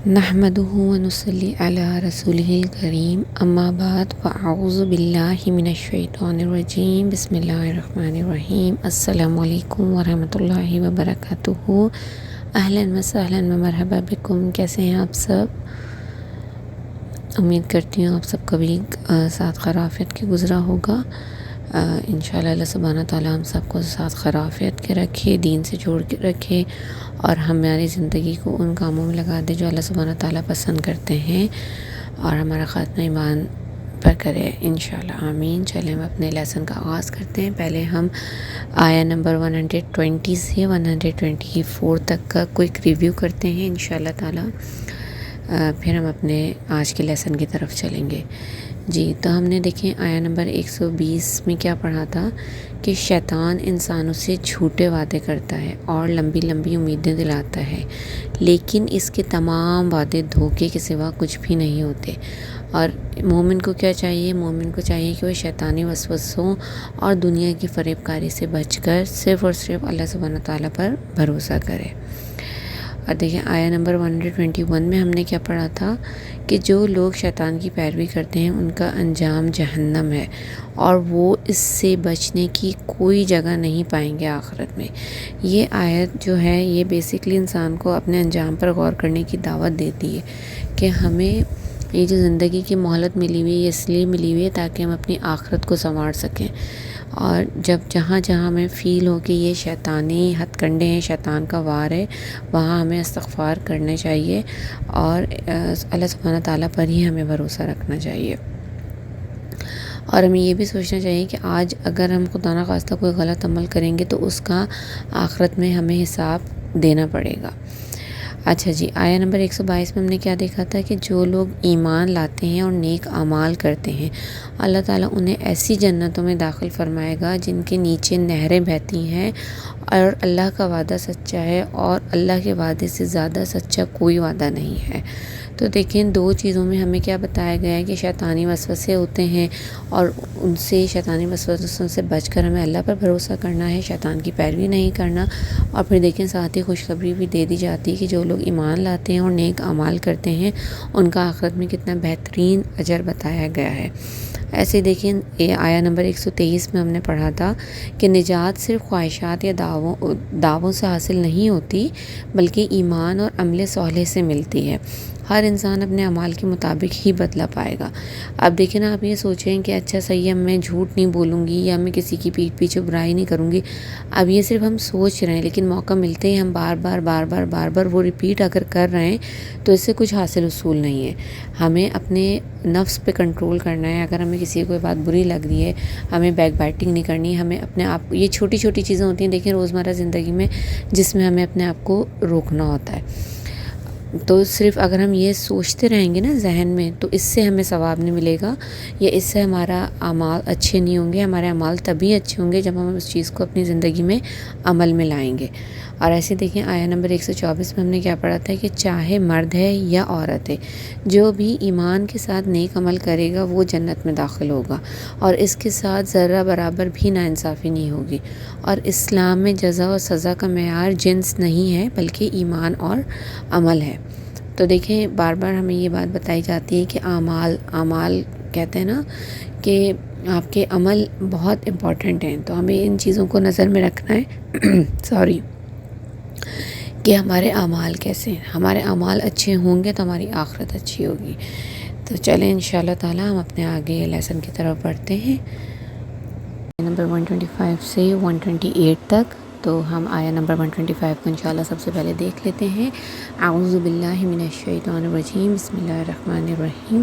نحمده ونصلي على رسوله الكريم اما بعد فاعوذ باللہ من الشیطان الرجیم بسم اللہ الرحمن الرحیم السلام علیکم ورحمۃ اللہ وبرکاتہ۔ اہلا وسہلا ومرحبا بکم، کیسے ہیں آپ سب؟ امید کرتی ہوں آپ سب کا بھی ساتھ خیریت کے گزرا ہوگا۔ انشاءاللہ اللہ سبحانہ تعالیٰ ہم سب کو ساتھ خیریت کے رکھے، دین سے جوڑ کے رکھے، اور ہماری زندگی کو ان کاموں میں لگا دے جو اللہ سبحانہ تعالیٰ پسند کرتے ہیں، اور ہمارا خاتمہ ایمان پر کرے انشاءاللہ، آمین۔ چلیں ہم اپنے لیسن کا آغاز کرتے ہیں۔ پہلے ہم آیا نمبر 120 سے 124 تک کا کوئک ریویو کرتے ہیں انشاءاللہ تعالیٰ، پھر ہم اپنے آج کے لیسن کی طرف چلیں گے۔ جی، تو ہم نے دیکھیں آیا نمبر 120 میں کیا پڑھا تھا کہ شیطان انسانوں سے جھوٹے وعدے کرتا ہے اور لمبی لمبی امیدیں دلاتا ہے، لیکن اس کے تمام وعدے دھوکے کے سوا کچھ بھی نہیں ہوتے۔ اور مومن کو کیا چاہیے؟ مومن کو چاہیے کہ وہ شیطانی وسوسوں اور دنیا کی فریب کاری سے بچ کر صرف اور صرف اللہ سبحانہ تعالیٰ پر بھروسہ کرے۔ اور دیکھیں آیا نمبر 121 میں ہم نے کیا پڑھا تھا کہ جو لوگ شیطان کی پیروی کرتے ہیں ان کا انجام جہنم ہے، اور وہ اس سے بچنے کی کوئی جگہ نہیں پائیں گے آخرت میں۔ یہ آیت جو ہے یہ بیسکلی انسان کو اپنے انجام پر غور کرنے کی دعوت دیتی ہے کہ ہمیں یہ جو زندگی کی مہلت ملی ہوئی ہے اس لیے ملی ہوئی ہے تاکہ ہم اپنی آخرت کو سنوار سکیں، اور جب جہاں جہاں ہمیں فیل ہو کہ یہ شیطانی ہتھ کنڈے ہیں، شیطان کا وار ہے، وہاں ہمیں استغفار کرنے چاہیے اور اللہ سبحانہ تعالیٰ پر ہی ہمیں بھروسہ رکھنا چاہیے۔ اور ہمیں یہ بھی سوچنا چاہیے کہ آج اگر ہم خدا نخواستہ کوئی غلط عمل کریں گے تو اس کا آخرت میں ہمیں حساب دینا پڑے گا۔ اچھا جی، آیا نمبر 122 میں ہم نے کیا دیکھا تھا کہ جو لوگ ایمان لاتے ہیں اور نیک اعمال کرتے ہیں اللہ تعالیٰ انہیں ایسی جنتوں میں داخل فرمائے گا جن کے نیچے نہریں بہتی ہیں، اور اللہ کا وعدہ سچا ہے، اور اللہ کے وعدے سے زیادہ سچا کوئی وعدہ نہیں ہے۔ تو دیکھیں دو چیزوں میں ہمیں کیا بتایا گیا ہے کہ شیطانی وسوسے ہوتے ہیں اور ان سے شیطانی وسوسوں سے بچ کر ہمیں اللہ پر بھروسہ کرنا ہے، شیطان کی پیروی نہیں کرنا۔ اور پھر دیکھیں ساتھ ہی خوشخبری بھی دے دی جاتی ہے کہ جو لوگ ایمان لاتے ہیں اور نیک اعمال کرتے ہیں ان کا آخرت میں کتنا بہترین اجر بتایا گیا ہے۔ ایسے دیکھیں آیا نمبر 123 میں ہم نے پڑھا تھا کہ نجات صرف خواہشات یا دعووں سے حاصل نہیں ہوتی بلکہ ایمان اور عمل صالح سے ملتی ہے۔ ہر انسان اپنے اعمال کے مطابق ہی بدلہ پائے گا۔ اب دیکھیں نا، آپ یہ سوچیں کہ اچھا صحیح ہے میں جھوٹ نہیں بولوں گی یا میں کسی کی پیٹھ پیچھے برائی نہیں کروں گی، اب یہ صرف ہم سوچ رہے ہیں، لیکن موقع ملتے ہی ہم بار بار وہ ریپیٹ اگر کر رہے ہیں تو اس سے کچھ حاصل حصول نہیں ہے۔ ہمیں اپنے نفس پہ کنٹرول کرنا ہے۔ اگر ہمیں کسی کوئی بات بری لگ رہی ہے ہمیں بیک بائٹنگ نہیں کرنی، ہمیں اپنے آپ، یہ چھوٹی چھوٹی چیزیں ہوتی ہیں دیکھیں روزمرہ زندگی میں جس میں ہمیں اپنے آپ کو روکنا ہوتا ہے۔ تو صرف اگر ہم یہ سوچتے رہیں گے نا ذہن میں تو اس سے ہمیں ثواب نہیں ملے گا، یا اس سے ہمارا اعمال اچھے نہیں ہوں گے۔ ہمارے اعمال تبھی اچھے ہوں گے جب ہم اس چیز کو اپنی زندگی میں عمل میں لائیں گے۔ اور ایسے دیکھیں آیا نمبر 124 میں ہم نے کیا پڑھا تھا کہ چاہے مرد ہے یا عورت ہے، جو بھی ایمان کے ساتھ نیک عمل کرے گا وہ جنت میں داخل ہوگا، اور اس کے ساتھ ذرہ برابر بھی ناانصافی نہیں ہوگی۔ اور اسلام میں جزا اور سزا کا معیار جنس نہیں ہے بلکہ ایمان اور عمل ہے۔ تو دیکھیں بار بار ہمیں یہ بات بتائی جاتی ہے کہ اعمال کہتے ہیں نا کہ آپ کے عمل بہت امپورٹنٹ ہیں، تو ہمیں ان چیزوں کو نظر میں رکھنا ہے کہ ہمارے اعمال کیسے ہیں۔ ہمارے اعمال اچھے ہوں گے تو ہماری آخرت اچھی ہوگی۔ تو چلیں انشاءاللہ تعالیٰ ہم اپنے آگے لیسن کی طرف بڑھتے ہیں نمبر 125 سے 128 تک۔ تو ہم آیا نمبر 125 کو انشاءاللہ سب سے پہلے دیکھ لیتے ہیں۔ اعوذ باللہ من الشیطان الرجیم، بسم اللہ الرحمن الرحیم۔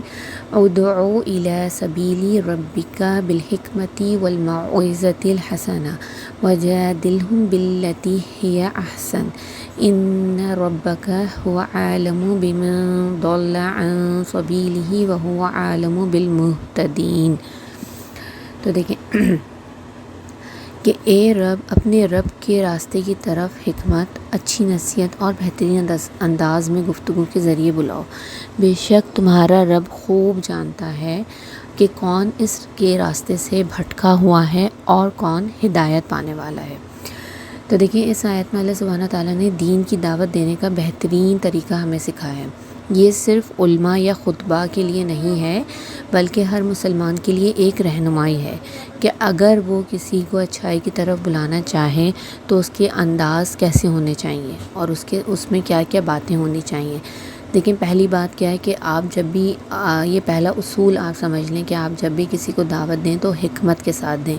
ادعو الی سبیل ربک بالحکمۃ والموعظۃ الحسنہ وجادلہم باللتی ہی احسن ان ربک هو عالم بمن ضل عن سبیلہ وہو عالم بالمہتدین۔ تو دیکھیں کہ اے رب، اپنے رب کے راستے کی طرف حکمت، اچھی نصیحت اور بہترین انداز میں گفتگو کے ذریعے بلاؤ۔ بے شک تمہارا رب خوب جانتا ہے کہ کون اس کے راستے سے بھٹکا ہوا ہے اور کون ہدایت پانے والا ہے۔ تو دیکھیں اس آیت میں اللہ سبحانہ تعالیٰ نے دین کی دعوت دینے کا بہترین طریقہ ہمیں سکھایا ہے۔ یہ صرف علماء یا خطباء کے لیے نہیں ہے بلکہ ہر مسلمان کے لیے ایک رہنمائی ہے کہ اگر وہ کسی کو اچھائی کی طرف بلانا چاہیں تو اس کے انداز کیسے ہونے چاہیے اور اس میں کیا کیا باتیں ہونی چاہیے۔ دیکھیں پہلی بات کیا ہے کہ آپ جب بھی یہ پہلا اصول آپ سمجھ لیں کہ آپ جب بھی کسی کو دعوت دیں تو حکمت کے ساتھ دیں۔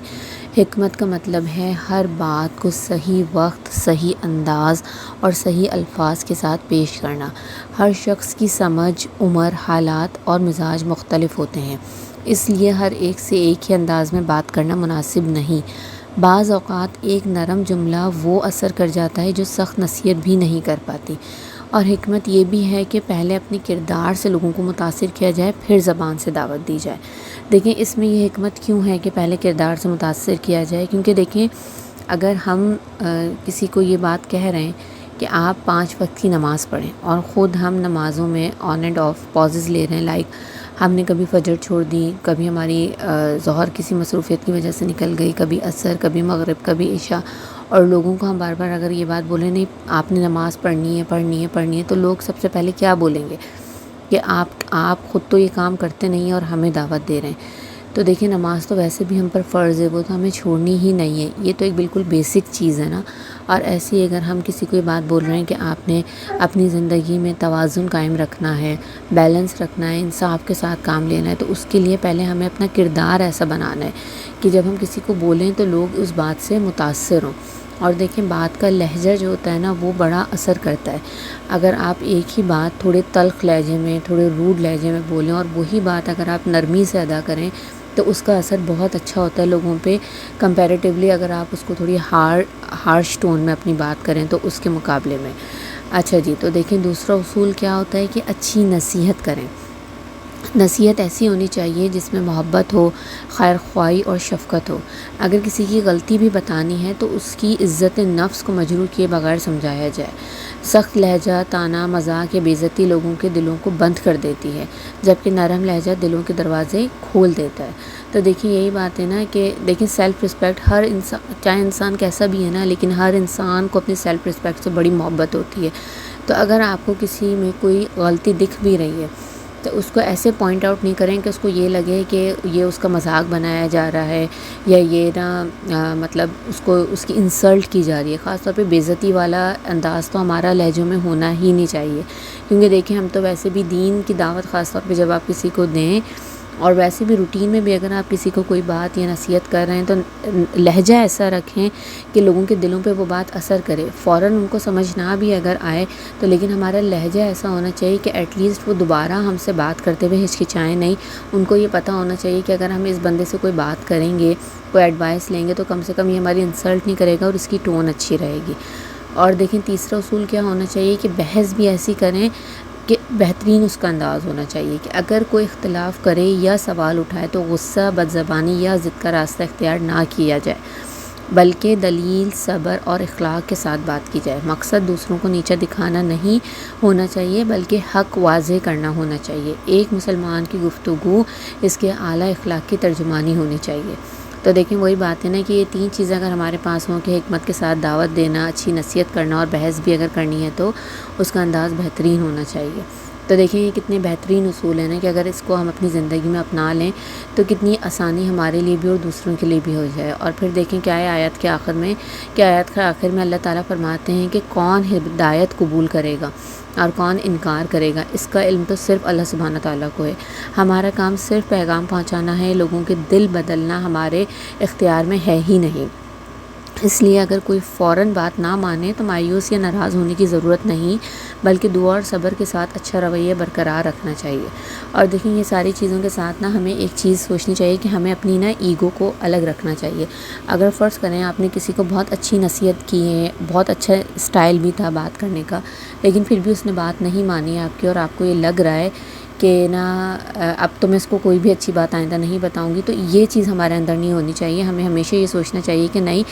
حکمت کا مطلب ہے ہر بات کو صحیح وقت، صحیح انداز اور صحیح الفاظ کے ساتھ پیش کرنا۔ ہر شخص کی سمجھ، عمر، حالات اور مزاج مختلف ہوتے ہیں، اس لیے ہر ایک سے ایک ہی انداز میں بات کرنا مناسب نہیں۔ بعض اوقات ایک نرم جملہ وہ اثر کر جاتا ہے جو سخت نصیحت بھی نہیں کر پاتی۔ اور حکمت یہ بھی ہے کہ پہلے اپنے کردار سے لوگوں کو متاثر کیا جائے، پھر زبان سے دعوت دی جائے۔ دیکھیں اس میں یہ حکمت کیوں ہے کہ پہلے کردار سے متاثر کیا جائے، کیونکہ دیکھیں اگر ہم کسی کو یہ بات کہہ رہے ہیں کہ آپ 5 وقت کی نماز پڑھیں اور خود ہم نمازوں میں آن اینڈ آف پازز لے رہے ہیں، لائک ہم نے کبھی فجر چھوڑ دی، کبھی ہماری ظہر کسی مصروفیت کی وجہ سے نکل گئی، کبھی عصر، کبھی مغرب، کبھی عشاء، اور لوگوں کو ہم بار بار اگر یہ بات بولیں نہیں آپ نے نماز پڑھنی ہے تو لوگ سب سے پہلے کیا بولیں گے کہ آپ خود تو یہ کام کرتے نہیں ہیں اور ہمیں دعوت دے رہے ہیں۔ تو دیکھیں نماز تو ویسے بھی ہم پر فرض ہے، وہ تو ہمیں چھوڑنی ہی نہیں ہے، یہ تو ایک بالکل بیسک چیز ہے نا۔ اور ایسے ہی اگر ہم کسی کو یہ بات بول رہے ہیں کہ آپ نے اپنی زندگی میں توازن قائم رکھنا ہے، بیلنس رکھنا ہے، انصاف کے ساتھ کام لینا ہے، تو اس کے لیے پہلے ہمیں اپنا کردار ایسا بنانا ہے کہ جب ہم کسی کو بولیں تو لوگ اس بات سے متاثر ہوں۔ اور دیکھیں بات کا لہجہ جو ہوتا ہے نا وہ بڑا اثر کرتا ہے۔ اگر آپ ایک ہی بات تھوڑے تلخ لہجے میں، تھوڑے روڈ لہجے میں بولیں اور وہی بات اگر آپ نرمی سے ادا کریں تو اس کا اثر بہت اچھا ہوتا ہے لوگوں پہ، کمپیریٹیولی اگر آپ اس کو تھوڑی ہارش ٹون میں اپنی بات کریں تو اس کے مقابلے میں۔ اچھا جی، تو دیکھیں دوسرا اصول کیا ہوتا ہے کہ اچھی نصیحت کریں۔ نصیحت ایسی ہونی چاہیے جس میں محبت ہو، خیر خواہی اور شفقت ہو۔ اگر کسی کی غلطی بھی بتانی ہے تو اس کی عزت نفس کو مجروح کیے بغیر سمجھایا جائے۔ سخت لہجہ، طعنہ، مذاق یا بے عزتی لوگوں کے دلوں کو بند کر دیتی ہے، جبکہ نرم لہجہ دلوں کے دروازے کھول دیتا ہے۔ تو دیکھیں یہی بات ہے نا کہ دیکھیں سیلف رسپیکٹ، ہر انسان چاہے انسان کیسا بھی ہے نا، لیکن ہر انسان کو اپنی سیلف رسپیکٹ سے بڑی محبت ہوتی ہے۔ تو اگر آپ کو کسی میں کوئی غلطی دکھ بھی رہی ہے تو اس کو ایسے پوائنٹ آؤٹ نہیں کریں کہ اس کو یہ لگے کہ یہ اس کا مذاق بنایا جا رہا ہے یا یہ نا مطلب اس کی انسلٹ کی جا رہی ہے۔ خاص طور پہ بے عزتی والا انداز تو ہمارا لہجوں میں ہونا ہی نہیں چاہیے، کیونکہ دیکھیں ہم تو ویسے بھی دین کی دعوت خاص طور پہ جب آپ کسی کو دیں اور ویسے بھی روٹین میں بھی اگر آپ کسی کو کوئی بات یا نصیحت کر رہے ہیں تو لہجہ ایسا رکھیں کہ لوگوں کے دلوں پہ وہ بات اثر کرے۔ فوراً ان کو سمجھ نہ بھی اگر آئے تو لیکن ہمارا لہجہ ایسا ہونا چاہیے کہ ایٹ لیسٹ وہ دوبارہ ہم سے بات کرتے ہوئے ہچکچائیں نہیں۔ ان کو یہ پتہ ہونا چاہیے کہ اگر ہم اس بندے سے کوئی بات کریں گے، کوئی ایڈوائس لیں گے تو کم سے کم یہ ہماری انسلٹ نہیں کرے گا اور اس کی ٹون اچھی رہے گی۔ اور دیکھیں تیسرا اصول کیا ہونا چاہیے کہ بحث بھی ایسی کریں کہ بہترین اس کا انداز ہونا چاہیے کہ اگر کوئی اختلاف کرے یا سوال اٹھائے تو غصہ، بدزبانی یا ضد کا راستہ اختیار نہ کیا جائے، بلکہ دلیل، صبر اور اخلاق کے ساتھ بات کی جائے۔ مقصد دوسروں کو نیچا دکھانا نہیں ہونا چاہیے بلکہ حق واضح کرنا ہونا چاہیے۔ ایک مسلمان کی گفتگو اس کے اعلیٰ اخلاق کی ترجمانی ہونی چاہیے۔ تو دیکھیں وہی بات ہے نا کہ یہ 3 چیزیں اگر ہمارے پاس ہوں کہ حکمت کے ساتھ دعوت دینا، اچھی نصیحت کرنا اور بحث بھی اگر کرنی ہے تو اس کا انداز بہترین ہونا چاہیے۔ تو دیکھیں یہ کتنے بہترین اصول ہیں نا کہ اگر اس کو ہم اپنی زندگی میں اپنا لیں تو کتنی آسانی ہمارے لیے بھی اور دوسروں کے لیے بھی ہو جائے۔ اور پھر دیکھیں کیا ہے آیت کے آخر میں، کہ آیت کے آخر میں اللہ تعالیٰ فرماتے ہیں کہ کون ہدایت قبول کرے گا اور کون انکار کرے گا، اس کا علم تو صرف اللہ سبحانہ تعالیٰ کو ہے۔ ہمارا کام صرف پیغام پہنچانا ہے، لوگوں کے دل بدلنا ہمارے اختیار میں ہے ہی نہیں۔ اس لیے اگر کوئی فوراً بات نہ مانے تو مایوس یا ناراض ہونے کی ضرورت نہیں، بلکہ دعا اور صبر کے ساتھ اچھا رویہ برقرار رکھنا چاہیے۔ اور دیکھیں یہ ساری چیزوں کے ساتھ نا ہمیں ایک چیز سوچنی چاہیے کہ ہمیں اپنی نا ایگو کو الگ رکھنا چاہیے۔ اگر فرض کریں آپ نے کسی کو بہت اچھی نصیحت کی ہے، بہت اچھا اسٹائل بھی تھا بات کرنے کا، لیکن پھر بھی اس نے بات نہیں مانی آپ کی اور آپ کو یہ لگ رہا ہے کہ نا اب تو میں اس کو کوئی بھی اچھی بات آئندہ نہیں بتاؤں گی، تو یہ چیز ہمارے اندر نہیں ہونی چاہیے۔ ہمیں ہمیشہ یہ سوچنا چاہیے کہ نہیں،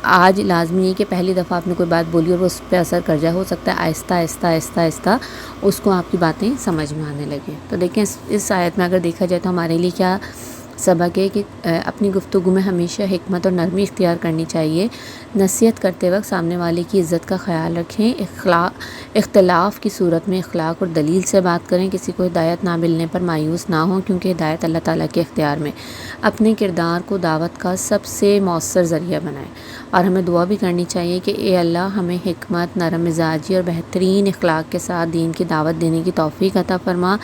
آج لازمی نہیں کہ پہلی دفعہ آپ نے کوئی بات بولی اور وہ اس پہ اثر کر جائے، ہو سکتا ہے آہستہ آہستہ آہستہ آہستہ اس کو آپ کی باتیں سمجھ میں آنے لگے۔ تو دیکھیں اس آیت میں اگر دیکھا جائے تو ہمارے لیے کیا سبق ہے کہ اپنی گفتگو میں ہمیشہ حکمت اور نرمی اختیار کرنی چاہیے. نصیحت کرتے وقت سامنے والے کی عزت کا خیال رکھیں. اختلاف کی صورت میں اخلاق اور دلیل سے بات کریں. کسی کو ہدایت نہ ملنے پر مایوس نہ ہوں، کیونکہ ہدایت اللہ تعالیٰ کے اختیار میں. اپنے کردار کو دعوت کا سب سے مؤثر ذریعہ بنائیں. اور ہمیں دعا بھی کرنی چاہیے کہ اے اللہ ہمیں حکمت، نرم مزاجی اور بہترین اخلاق کے ساتھ دین کی دعوت دینے کی توفیق عطا فرما.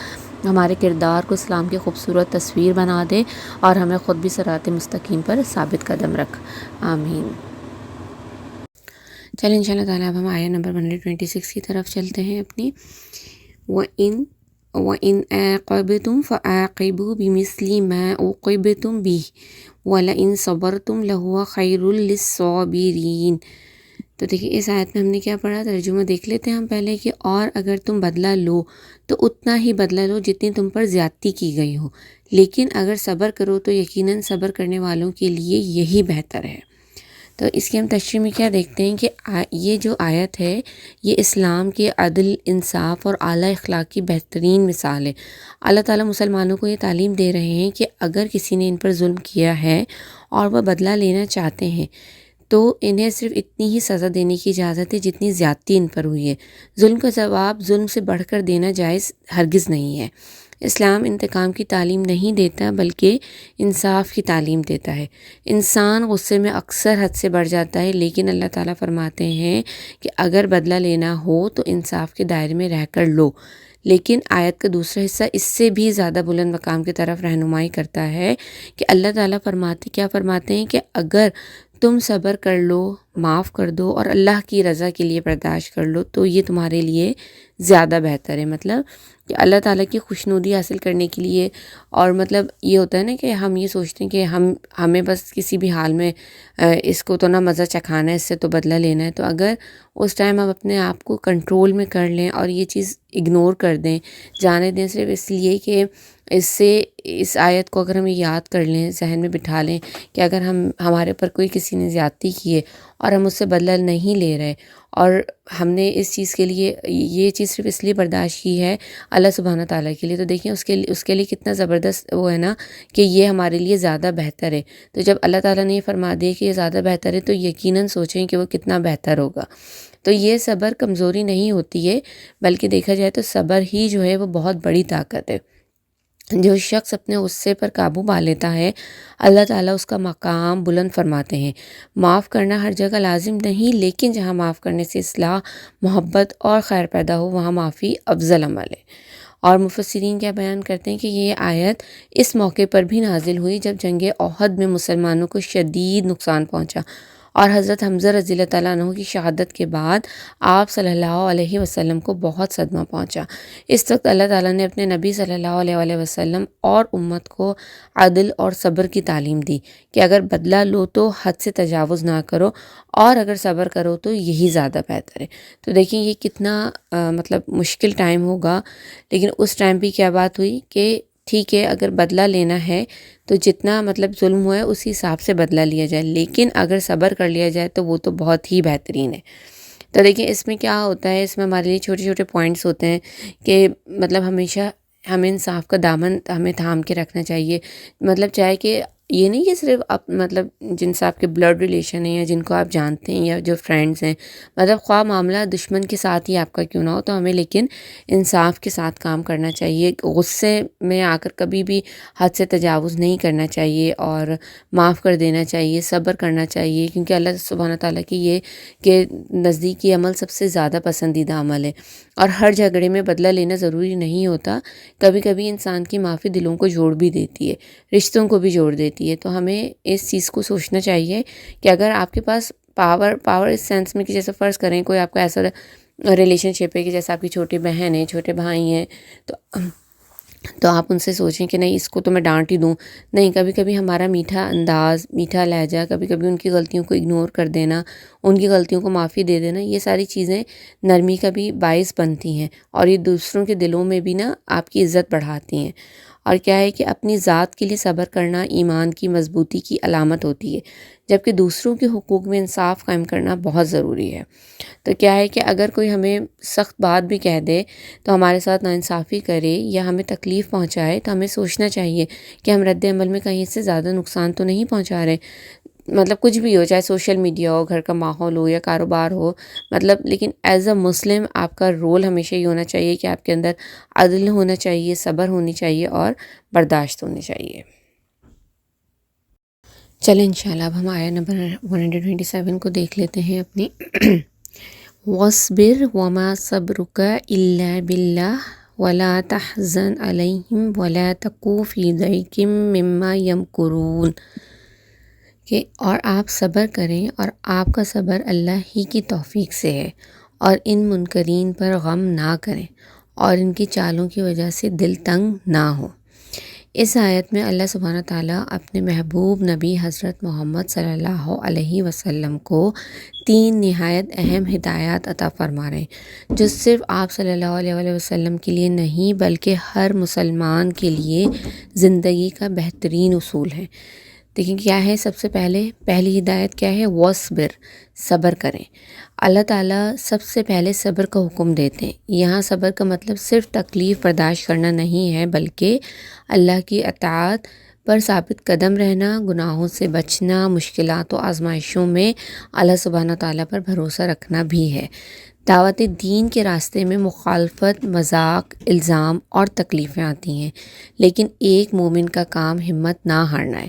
ہمارے کردار کو اسلام کی خوبصورت تصویر بنا دے اور ہمیں خود بھی صراط مستقیم پر ثابت قدم رکھ. آمین. چلیں انشاءاللہ تعالیٰ اب ہم آیت نمبر 126 کی طرف چلتے ہیں اپنی. وَإِنْ عَاقَبْتُمْ فَعَاقِبُوا بِمِثْلِ مَا عُوقِبْتُمْ بِهِ وَلَئِنْ صَبَرْتُمْ لَهُوَ خَيْرٌ لِلصَّابِرِينَ. تو دیکھیے اس آیت میں ہم نے کیا پڑھا، ترجمہ دیکھ لیتے ہیں ہم پہلے کہ اور اگر تم بدلہ لو تو اتنا ہی بدلہ لو جتنی تم پر زیادتی کی گئی ہو، لیکن اگر صبر کرو تو یقیناً صبر کرنے والوں کے لیے یہی بہتر ہے. تو اس کی ہم تشریح میں کیا دیکھتے ہیں کہ یہ جو آیت ہے یہ اسلام کے عدل، انصاف اور اعلیٰ اخلاق کی بہترین مثال ہے. اللہ تعالیٰ مسلمانوں کو یہ تعلیم دے رہے ہیں کہ اگر کسی نے ان پر ظلم کیا ہے اور وہ بدلہ لینا چاہتے ہیں تو انہیں صرف اتنی ہی سزا دینے کی اجازت ہے جتنی زیادتی ان پر ہوئی ہے. ظلم کا جواب ظلم سے بڑھ کر دینا جائز ہرگز نہیں ہے. اسلام انتقام کی تعلیم نہیں دیتا بلکہ انصاف کی تعلیم دیتا ہے. انسان غصے میں اکثر حد سے بڑھ جاتا ہے، لیکن اللہ تعالیٰ فرماتے ہیں کہ اگر بدلہ لینا ہو تو انصاف کے دائرے میں رہ کر لو. لیکن آیت کا دوسرا حصہ اس سے بھی زیادہ بلند مقام کی طرف رہنمائی کرتا ہے کہ اللہ تعالیٰ فرماتے ہیں کہ اگر تم صبر کر لو، معاف کر دو اور اللہ کی رضا کے لیے برداشت کر لو تو یہ تمہارے لیے زیادہ بہتر ہے. مطلب کہ اللہ تعالیٰ کی خوشنودی حاصل کرنے کے لیے، اور مطلب یہ ہوتا ہے نا کہ ہم یہ سوچتے ہیں کہ ہمیں بس کسی بھی حال میں اس کو تو نہ مزہ چکھانا ہے، اس سے تو بدلہ لینا ہے. تو اگر اس ٹائم ہم اپنے آپ کو کنٹرول میں کر لیں اور یہ چیز اگنور کر دیں، جانے دیں، صرف اس لیے کہ اس آیت کو اگر ہم یاد کر لیں، ذہن میں بٹھا لیں کہ اگر ہمارے اوپر کسی نے زیادتی کی ہے اور ہم اس سے بدلہ نہیں لے رہے اور ہم نے اس چیز کے لیے یہ چیز صرف اس لیے برداشت کی ہے اللہ سبحانہ تعالیٰ کے لیے، تو دیکھیں اس کے لیے کتنا زبردست وہ ہے نا کہ یہ ہمارے لیے زیادہ بہتر ہے. تو جب اللہ تعالیٰ نے یہ فرما دیا کہ یہ زیادہ بہتر ہے تو یقیناً سوچیں کہ وہ کتنا بہتر ہوگا. تو یہ صبر کمزوری نہیں ہوتی ہے، بلکہ دیکھا جائے تو صبر ہی جو ہے وہ بہت بڑی طاقت ہے. جو شخص اپنے غصے پر قابو پا لیتا ہے اللہ تعالیٰ اس کا مقام بلند فرماتے ہیں. معاف کرنا ہر جگہ لازم نہیں، لیکن جہاں معاف کرنے سے اصلاح، محبت اور خیر پیدا ہو وہاں معافی افضل عمل ہے. اور مفسرین کیا بیان کرتے ہیں کہ یہ آیت اس موقع پر بھی نازل ہوئی جب جنگ احد میں مسلمانوں کو شدید نقصان پہنچا اور حضرت حمزہ رضی اللہ تعالیٰ عنہ کی شہادت کے بعد آپ صلی اللہ علیہ وسلم کو بہت صدمہ پہنچا. اس وقت اللہ تعالیٰ نے اپنے نبی صلی اللہ علیہ وسلم اور امت کو عدل اور صبر کی تعلیم دی کہ اگر بدلہ لو تو حد سے تجاوز نہ کرو اور اگر صبر کرو تو یہی زیادہ بہتر ہے. تو دیکھیں یہ کتنا مطلب مشکل ٹائم ہوگا، لیکن اس ٹائم بھی کیا بات ہوئی کہ ٹھیک ہے اگر بدلہ لینا ہے تو جتنا مطلب ظلم ہوا ہے اسی حساب سے بدلہ لیا جائے، لیکن اگر صبر کر لیا جائے تو وہ تو بہت ہی بہترین ہے. تو دیکھیں اس میں کیا ہوتا ہے، اس میں ہمارے لیے چھوٹے چھوٹے پوائنٹس ہوتے ہیں کہ مطلب ہمیشہ ہمیں انصاف کا دامن ہمیں تھام کے رکھنا چاہیے. مطلب چاہے کہ یہ نہیں کہ صرف مطلب جن سے آپ کے بلڈ ریلیشن ہیں یا جن کو آپ جانتے ہیں یا جو فرینڈز ہیں، مطلب خواہ معاملہ دشمن کے ساتھ ہی آپ کا کیوں نہ ہو تو ہمیں لیکن انصاف کے ساتھ کام کرنا چاہیے. غصے میں آ کر کبھی بھی حد سے تجاوز نہیں کرنا چاہیے اور معاف کر دینا چاہیے، صبر کرنا چاہیے، کیونکہ اللہ سبحانہ تعالیٰ کی یہ کہ نزدیکی عمل سب سے زیادہ پسندیدہ عمل ہے. اور ہر جھگڑے میں بدلہ لینا ضروری نہیں ہوتا، کبھی کبھی انسان کی معافی دلوں کو جوڑ بھی دیتی ہے، رشتوں کو بھی جوڑ دیتی ہے. تو ہمیں اس چیز کو سوچنا چاہیے کہ اگر آپ کے پاس پاور اس سینس میں کہ جیسے فرض کریں کوئی آپ کا ایسا ریلیشن شپ ہے کہ جیسے آپ کی چھوٹی بہن ہے، چھوٹے بھائی ہیں، تو آپ ان سے سوچیں کہ نہیں اس کو تو میں ڈانٹ ہی دوں. نہیں، کبھی کبھی ہمارا میٹھا انداز، میٹھا لہجہ، کبھی کبھی ان کی غلطیوں کو اگنور کر دینا، ان کی غلطیوں کو معافی دے دینا، یہ ساری چیزیں نرمی کا بھی باعث بنتی ہیں اور یہ دوسروں کے دلوں میں بھی نا آپ کی عزت بڑھاتی ہیں. اور کیا ہے کہ اپنی ذات کے لیے صبر کرنا ایمان کی مضبوطی کی علامت ہوتی ہے. جبکہ دوسروں کے حقوق میں انصاف قائم کرنا بہت ضروری ہے۔ تو کیا ہے کہ اگر کوئی ہمیں سخت بات بھی کہہ دے تو ہمارے ساتھ ناانصافی کرے یا ہمیں تکلیف پہنچائے تو ہمیں سوچنا چاہیے کہ ہم رد عمل میں کہیں اس سے زیادہ نقصان تو نہیں پہنچا رہے، مطلب کچھ بھی ہو، چاہے سوشل میڈیا ہو، گھر کا ماحول ہو یا کاروبار ہو، مطلب لیکن ایز اے مسلم آپ کا رول ہمیشہ یہ ہونا چاہیے کہ آپ کے اندر عدل ہونا چاہیے، صبر ہونی چاہیے اور برداشت ہونی چاہیے۔ چلیں انشاءاللہ اب ہم آیہ نمبر 127 کو دیکھ لیتے ہیں اپنی۔ وَاصْبِرْ وَمَا صَبْرُكَ إِلَّا بِاللَّهِ وَلَا تَحْزَنْ عَلَيْهِمْ وَلَا تَكُ فِي ضَيْقٍ مِّمَّا يَمْكُرُونَ، کہ اور آپ صبر کریں اور آپ کا صبر اللہ ہی کی توفیق سے ہے، اور ان منکرین پر غم نہ کریں اور ان کی چالوں کی وجہ سے دل تنگ نہ ہو۔ اس آیت میں اللہ سبحانہ تعالیٰ اپنے محبوب نبی حضرت محمد صلی اللہ علیہ وسلم کو 3 نہایت اہم ہدایات عطا فرما رہے ہیں، جو صرف آپ صلی اللہ علیہ وسلم کے لیے نہیں بلکہ ہر مسلمان کے لیے زندگی کا بہترین اصول ہے۔ دیکھیں کیا ہے، سب سے پہلی ہدایت کیا ہے؟ وَاصْبِر، صبر کریں۔ اللہ تعالیٰ سب سے پہلے صبر کا حکم دیتے ہیں۔ یہاں صبر کا مطلب صرف تکلیف برداشت کرنا نہیں ہے، بلکہ اللہ کی اطاعت پر ثابت قدم رہنا، گناہوں سے بچنا، مشکلات و آزمائشوں میں اللہ سبحانہ تعالیٰ پر بھروسہ رکھنا بھی ہے۔ دعوت دین کے راستے میں مخالفت، مذاق، الزام اور تکلیفیں آتی ہیں، لیکن ایک مومن کا کام ہمت نہ ہارنا ہے۔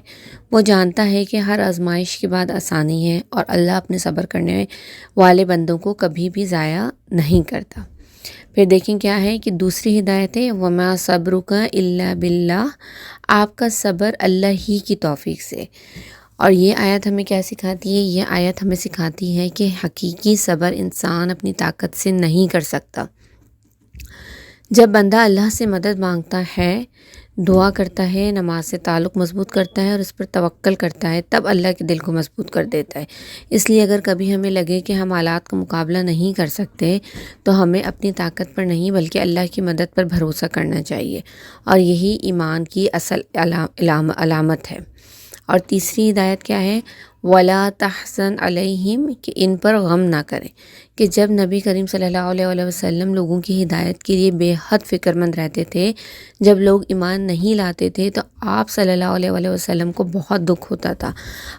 وہ جانتا ہے کہ ہر آزمائش کے بعد آسانی ہے، اور اللہ اپنے صبر کرنے والے بندوں کو کبھی بھی ضائع نہیں کرتا۔ پھر دیکھیں کیا ہے کہ دوسری ہدایت ہے وَمَا صَبْرُكَ إِلَّا بِاللَّهِ، آپ کا صبر اللہ ہی کی توفیق سے۔ اور یہ آیت ہمیں کیا سکھاتی ہے؟ یہ آیت ہمیں سکھاتی ہے کہ حقیقی صبر انسان اپنی طاقت سے نہیں کر سکتا۔ جب بندہ اللہ سے مدد مانگتا ہے، دعا کرتا ہے، نماز سے تعلق مضبوط کرتا ہے اور اس پر توکل کرتا ہے، تب اللہ کے دل کو مضبوط کر دیتا ہے۔ اس لیے اگر کبھی ہمیں لگے کہ ہم حالات کا مقابلہ نہیں کر سکتے تو ہمیں اپنی طاقت پر نہیں بلکہ اللہ کی مدد پر بھروسہ کرنا چاہیے، اور یہی ایمان کی اصل علامت ہے۔ اور تیسری ہدایت کیا ہے؟ وَلَا تَحْزَنْ عَلَيْهِمْ، کہ ان پر غم نہ کریں۔ کہ جب نبی کریم صلی اللہ علیہ وسلم لوگوں کی ہدایت کے لیے بے حد فکر مند رہتے تھے، جب لوگ ایمان نہیں لاتے تھے تو آپ صلی اللہ علیہ وسلم کو بہت دکھ ہوتا تھا۔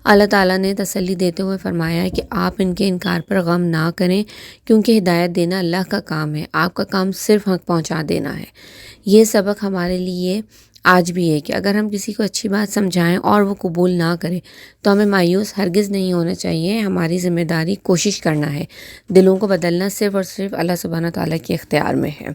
اللہ تعالیٰ نے تسلی دیتے ہوئے فرمایا کہ آپ ان کے انکار پر غم نہ کریں، کیونکہ ہدایت دینا اللہ کا کام ہے، آپ کا کام صرف حق پہنچا دینا ہے۔ یہ سبق ہمارے لیے آج بھی ہے کہ اگر ہم کسی کو اچھی بات سمجھائیں اور وہ قبول نہ کرے تو ہمیں مایوس ہرگز نہیں ہونا چاہیے۔ ہماری ذمہ داری کوشش کرنا ہے، دلوں کو بدلنا صرف اور صرف اللہ سبحانہ تعالیٰ کے اختیار میں ہے۔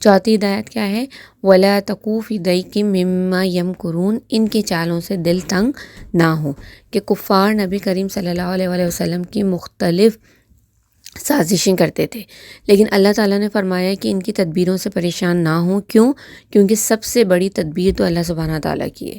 چوتھی ہدایت کیا ہے؟ وَلَا تَكُ فِي ضَيْقٍ مِّمَّا يَمْكُرُونَ، ان کے چالوں سے دل تنگ نہ ہو۔ کہ کفار نبی کریم صلی اللہ علیہ وسلم کی مختلف سازشیں کرتے تھے، لیکن اللہ تعالیٰ نے فرمایا کہ ان کی تدبیروں سے پریشان نہ ہوں۔ کیوں؟ کیونکہ سب سے بڑی تدبیر تو اللہ سبحانہ تعالیٰ کی ہے۔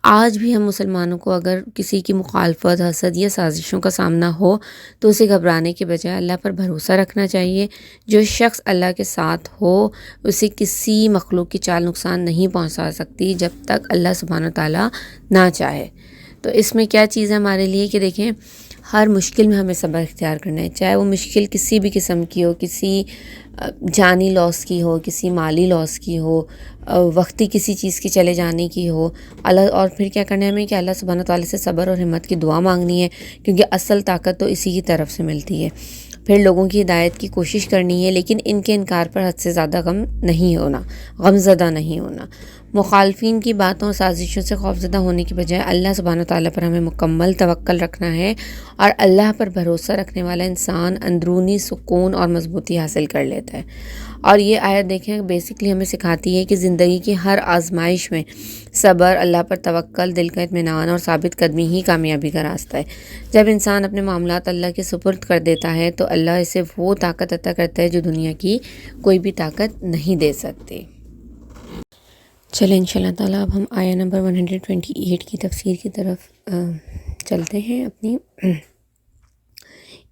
آج بھی ہم مسلمانوں کو اگر کسی کی مخالفت، حسد یا سازشوں کا سامنا ہو تو اسے گھبرانے کے بجائے اللہ پر بھروسہ رکھنا چاہیے۔ جو شخص اللہ کے ساتھ ہو اسے کسی مخلوق کی چال نقصان نہیں پہنچا سکتی جب تک اللہ سبحانہ تعالیٰ نہ چاہے۔ تو اس میں کیا چیز ہے ہمارے لیے کہ دیکھیں ہر مشکل میں ہمیں صبر اختیار کرنا ہے، چاہے وہ مشکل کسی بھی قسم کی ہو، کسی جانی لاس کی ہو، کسی مالی لاس کی ہو، وقتی کسی چیز کے چلے جانے کی ہو اللہ، اور پھر کیا کرنا ہے ہمیں کہ اللہ سبحانہ تعالیٰ سے صبر اور ہمت کی دعا مانگنی ہے، کیونکہ اصل طاقت تو اسی کی طرف سے ملتی ہے۔ پھر لوگوں کی ہدایت کی کوشش کرنی ہے، لیکن ان کے انکار پر حد سے زیادہ غم زدہ نہیں ہونا۔ مخالفین کی باتوں اور سازشوں سے خوفزدہ ہونے کی بجائے اللہ سبحانہ تعالیٰ پر ہمیں مکمل توکل رکھنا ہے، اور اللہ پر بھروسہ رکھنے والا انسان اندرونی سکون اور مضبوطی حاصل کر لیتا ہے۔ اور یہ آیت دیکھیں بیسکلی ہمیں سکھاتی ہے کہ زندگی کی ہر آزمائش میں صبر، اللہ پر توکل، دل کا اطمینان اور ثابت قدمی ہی کامیابی کا راستہ ہے۔ جب انسان اپنے معاملات اللہ کے سپرد کر دیتا ہے تو اللہ اسے وہ طاقت عطا کرتا ہے جو دنیا کی کوئی بھی طاقت نہیں دے سکتی۔ چلیں انشاءاللہ تعالیٰ اب ہم آیہ نمبر 128 کی تفسیر کی طرف چلتے ہیں اپنی۔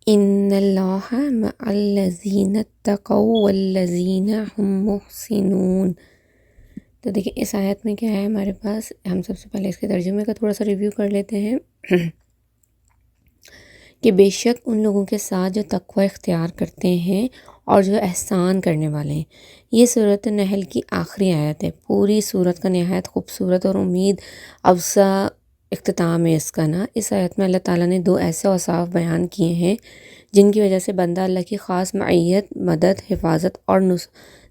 ان اللہ مع الذین اتقوا والذین هم محسنون۔ تو دیکھیں اس آیت میں کیا ہے ہمارے پاس، ہم سب سے پہلے اس کے ترجمے کا تھوڑا سا ریویو کر لیتے ہیں۔ کہ بے شک ان لوگوں کے ساتھ جو تقوی اختیار کرتے ہیں اور جو احسان کرنے والے ہیں۔ یہ سورۃ النحل کی آخری آیت ہے۔ پوری سورت کا نہایت خوبصورت اور امید افزا اختتام ہے اس کا نا۔ اس آیت میں اللہ تعالیٰ نے 2 ایسے اوصاف بیان کیے ہیں جن کی وجہ سے بندہ اللہ کی خاص معیت، مدد، حفاظت اور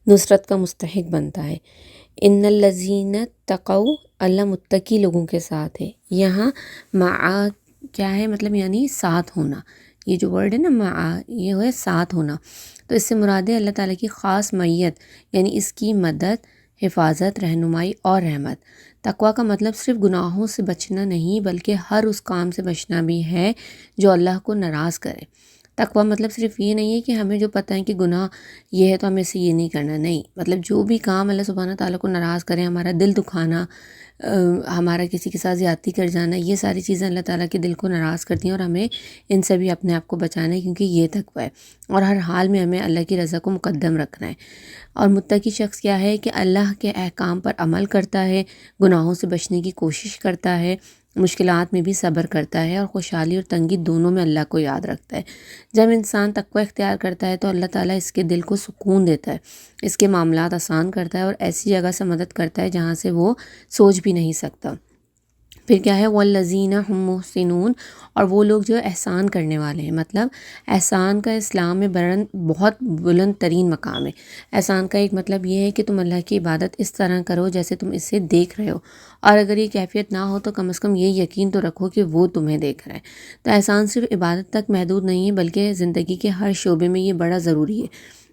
نصرت کا مستحق بنتا ہے۔ ان الذین تقوا، اللہ متقی لوگوں کے ساتھ ہے۔ یہاں مع کیا ہے مطلب یعنی ساتھ ہونا، یہ جو ورڈ ہے نا مع، یہ ہے ساتھ ہونا۔ تو اس سے مراد ہے اللہ تعالیٰ کی خاص معیت، یعنی اس کی مدد، حفاظت، رہنمائی اور رحمت۔ تقویٰ کا مطلب صرف گناہوں سے بچنا نہیں بلکہ ہر اس کام سے بچنا بھی ہے جو اللہ کو ناراض کرے۔ تقویٰ مطلب صرف یہ نہیں ہے کہ ہمیں جو پتہ ہے کہ گناہ یہ ہے تو ہمیں اسے یہ نہیں کرنا، نہیں، مطلب جو بھی کام اللہ سبحانہ تعالیٰ کو ناراض کرے، ہمارا دل دکھانا، ہمارا کسی کے ساتھ زیادتی کر جانا، یہ ساری چیزیں اللہ تعالیٰ کے دل کو ناراض کرتی ہیں اور ہمیں ان سے بھی اپنے آپ کو بچانا ہے، کیونکہ یہ تقویٰ ہے۔ اور ہر حال میں ہمیں اللہ کی رضا کو مقدم رکھنا ہے۔ اور متقی شخص کیا ہے کہ اللہ کے احکام پر عمل کرتا ہے، گناہوں سے بچنے کی کوشش کرتا ہے، مشکلات میں بھی صبر کرتا ہے، اور خوشحالی اور تنگی دونوں میں اللہ کو یاد رکھتا ہے۔ جب انسان تقوی اختیار کرتا ہے تو اللہ تعالیٰ اس کے دل کو سکون دیتا ہے، اس کے معاملات آسان کرتا ہے اور ایسی جگہ سے مدد کرتا ہے جہاں سے وہ سوچ بھی نہیں سکتا۔ پھر کیا ہے والذین هم محسنون، اور وہ لوگ جو احسان کرنے والے ہیں، مطلب احسان کا اسلام میں بہت بلند ترین مقام ہے۔ احسان کا ایک مطلب یہ ہے کہ تم اللہ کی عبادت اس طرح کرو جیسے تم اسے دیکھ رہے ہو، اور اگر یہ کیفیت نہ ہو تو کم از کم یہ یقین تو رکھو کہ وہ تمہیں دیکھ رہا ہے۔ تو احسان صرف عبادت تک محدود نہیں ہے بلکہ زندگی کے ہر شعبے میں یہ بڑا ضروری ہے۔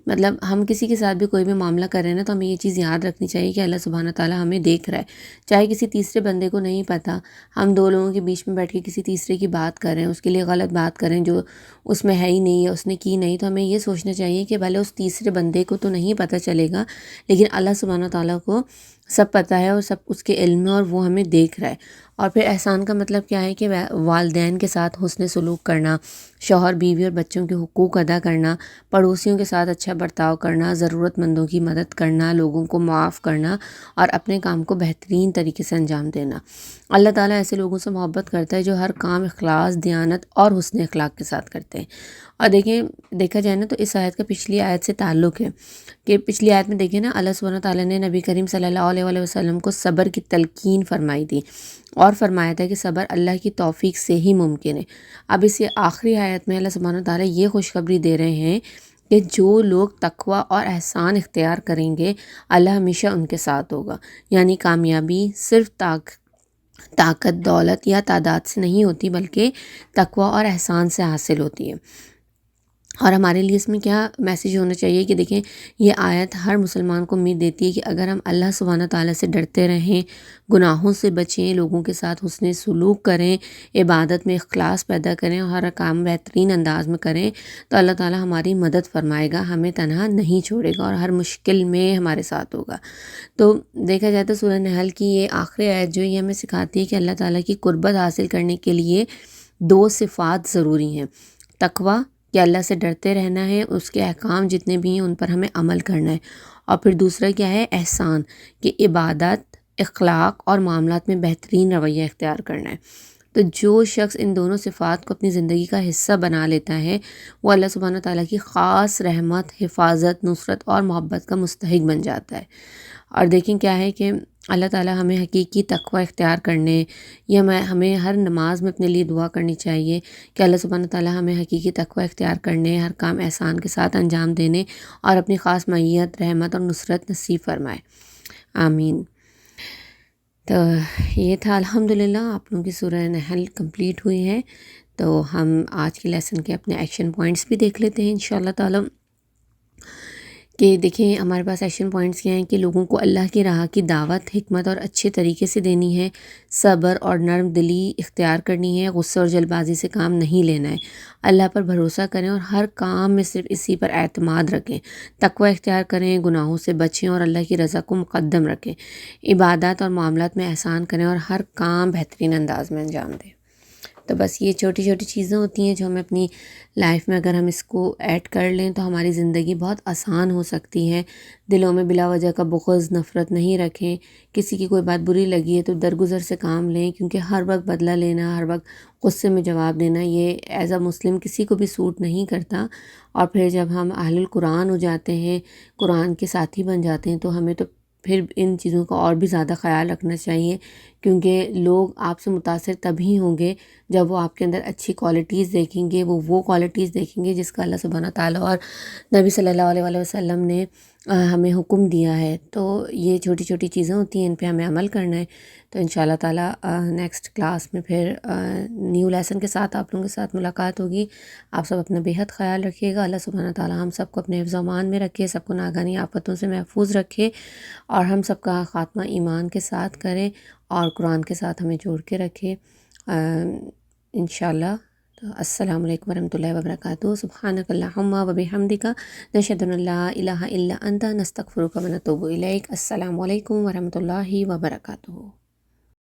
مطلب ہم کسی کے ساتھ بھی کوئی بھی معاملہ کر رہے ہیں نا، تو ہمیں یہ چیز یاد رکھنی چاہیے کہ اللہ سبحانہ تعالیٰ ہمیں دیکھ رہا ہے، چاہے کسی تیسرے بندے کو نہیں پتہ، ہم 2 لوگوں کے بیچ میں بیٹھ کے کسی تیسرے کی بات کر رہے ہیں، اس کے لیے غلط بات کر رہے ہیں جو اس میں ہے ہی نہیں ہے، اس نے کی نہیں، تو ہمیں یہ سوچنا چاہیے کہ بھلے اس تیسرے بندے کو تو نہیں پتہ چلے گا، لیکن اللہ سبحانہ تعالیٰ کو سب پتہ ہے اور سب اس کے علم میں، اور وہ ہمیں دیکھ رہا ہے۔ اور پھر احسان کا مطلب کیا ہے کہ والدین کے ساتھ حسن سلوک کرنا، شوہر بیوی اور بچوں کے حقوق ادا کرنا، پڑوسیوں کے ساتھ اچھا برتاؤ کرنا، ضرورت مندوں کی مدد کرنا، لوگوں کو معاف کرنا اور اپنے کام کو بہترین طریقے سے انجام دینا۔ اللہ تعالیٰ ایسے لوگوں سے محبت کرتا ہے جو ہر کام اخلاص، دیانت اور حسن اخلاق کے ساتھ کرتے ہیں۔ اور دیکھا جائے نا تو اس آیت کا پچھلی آیت سے تعلق ہے کہ پچھلی آیت میں دیکھیں نا، اللہ سبحانہ تعالیٰ نے نبی کریم صلی اللہ علیہ وآلہ وسلم کو صبر کی تلقین فرمائی تھی اور فرمایا تھا کہ صبر اللہ کی توفیق سے ہی ممکن ہے۔ اب اس آخری آیت میں اللہ سبحانہ تعالیٰ یہ خوشخبری دے رہے ہیں کہ جو لوگ تقویٰ اور احسان اختیار کریں گے اللہ ہمیشہ ان کے ساتھ ہوگا۔ یعنی کامیابی صرف طاقت، دولت یا تعداد سے نہیں ہوتی بلکہ تقویٰ اور احسان سے حاصل ہوتی ہے۔ اور ہمارے لیے اس میں کیا میسیج ہونا چاہیے کہ دیکھیں، یہ آیت ہر مسلمان کو امید دیتی ہے کہ اگر ہم اللہ سبحانہ تعالیٰ سے ڈرتے رہیں، گناہوں سے بچیں، لوگوں کے ساتھ حسن سلوک کریں، عبادت میں اخلاص پیدا کریں اور ہر کام بہترین انداز میں کریں، تو اللہ تعالیٰ ہماری مدد فرمائے گا، ہمیں تنہا نہیں چھوڑے گا اور ہر مشکل میں ہمارے ساتھ ہوگا۔ تو دیکھا جائے تو سورہ نحل کی یہ آخری آیت جو یہ ہمیں سکھاتی ہے کہ اللہ تعالیٰ کی قربت حاصل کرنے کے لیے 2 صفات ضروری ہیں۔ تقویٰ کہ اللہ سے ڈرتے رہنا ہے، اس کے احکام جتنے بھی ہیں ان پر ہمیں عمل کرنا ہے، اور پھر دوسرا کیا ہے احسان، کہ عبادت، اخلاق اور معاملات میں بہترین رویہ اختیار کرنا ہے۔ تو جو شخص ان دونوں صفات کو اپنی زندگی کا حصہ بنا لیتا ہے وہ اللہ سبحانہ تعالیٰ کی خاص رحمت، حفاظت، نصرت اور محبت کا مستحق بن جاتا ہے۔ اور دیکھیں کیا ہے کہ اللہ تعالیٰ ہمیں حقیقی تقوی اختیار کرنے، یہ ہمیں ہر نماز میں اپنے لیے دعا کرنی چاہیے کہ اللہ سبحانہ تعالیٰ ہمیں حقیقی تقوی اختیار کرنے، ہر کام احسان کے ساتھ انجام دینے اور اپنی خاص معیت، رحمت اور نصرت نصیب فرمائے، آمین۔ تو یہ تھا الحمدللہ آپ لوگوں کی سورہ نحل کمپلیٹ ہوئی ہے۔ تو ہم آج کے لیسن کے اپنے ایکشن پوائنٹس بھی دیکھ لیتے ہیں انشاءاللہ تعالیٰ، کہ دیکھیں ہمارے پاس ایکشن پوائنٹس کیا ہیں کہ لوگوں کو اللہ کی راہ کی دعوت حکمت اور اچھے طریقے سے دینی ہے، صبر اور نرم دلی اختیار کرنی ہے، غصہ اور جلد بازی سے کام نہیں لینا ہے، اللہ پر بھروسہ کریں اور ہر کام میں صرف اسی پر اعتماد رکھیں، تقوی اختیار کریں، گناہوں سے بچیں اور اللہ کی رضا کو مقدم رکھیں، عبادات اور معاملات میں احسان کریں اور ہر کام بہترین انداز میں انجام دیں۔ تو بس یہ چھوٹی چھوٹی چیزیں ہوتی ہیں جو ہمیں اپنی لائف میں اگر ہم اس کو ایڈ کر لیں تو ہماری زندگی بہت آسان ہو سکتی ہے۔ دلوں میں بلا وجہ کا بغض، نفرت نہیں رکھیں۔ کسی کی کوئی بات بری لگی ہے تو درگزر سے کام لیں، کیونکہ ہر وقت بدلہ لینا، ہر وقت غصے میں جواب دینا، یہ ایز اے مسلم کسی کو بھی سوٹ نہیں کرتا۔ اور پھر جب ہم اہل القرآن ہو جاتے ہیں، قرآن کے ساتھی بن جاتے ہیں، تو ہمیں تو پھر ان چیزوں کا اور بھی زیادہ خیال رکھنا چاہیے، کیونکہ لوگ آپ سے متاثر تبھی ہوں گے جب وہ آپ کے اندر اچھی کوالٹیز دیکھیں گے، وہ کوالٹیز دیکھیں گے جس کا اللہ سبحانہ تعالیٰ اور نبی صلی اللہ علیہ وآلہ وسلم نے ہمیں حکم دیا ہے۔ تو یہ چھوٹی چھوٹی چیزیں ہوتی ہیں، ان پہ ہمیں عمل کرنا ہے۔ تو ان شاء اللہ تعالیٰ نیکسٹ کلاس میں پھر نیو لیسن کے ساتھ آپ لوگوں کے ساتھ ملاقات ہوگی۔ آپ سب اپنا بے حد خیال رکھیے گا۔ اللہ سبحانہ تعالیٰ ہم سب کو اپنے حفظ و امان میں رکھے، سب کو ناگہانی آفتوں سے محفوظ رکھے، اور ہم سب کا خاتمہ ایمان کے ساتھ کریں اور قرآن کے ساتھ ہمیں جوڑ کے رکھے انشاءاللہ۔ تو السلام علیکم ورحمۃ اللہ وبرکاتہ۔ سبحانک اللہم و بحمدک، نشہد ان لا الہ الا انت، نستغفرک و نتوب الیک۔ السلام علیکم ورحمۃ اللہ وبرکاتہ۔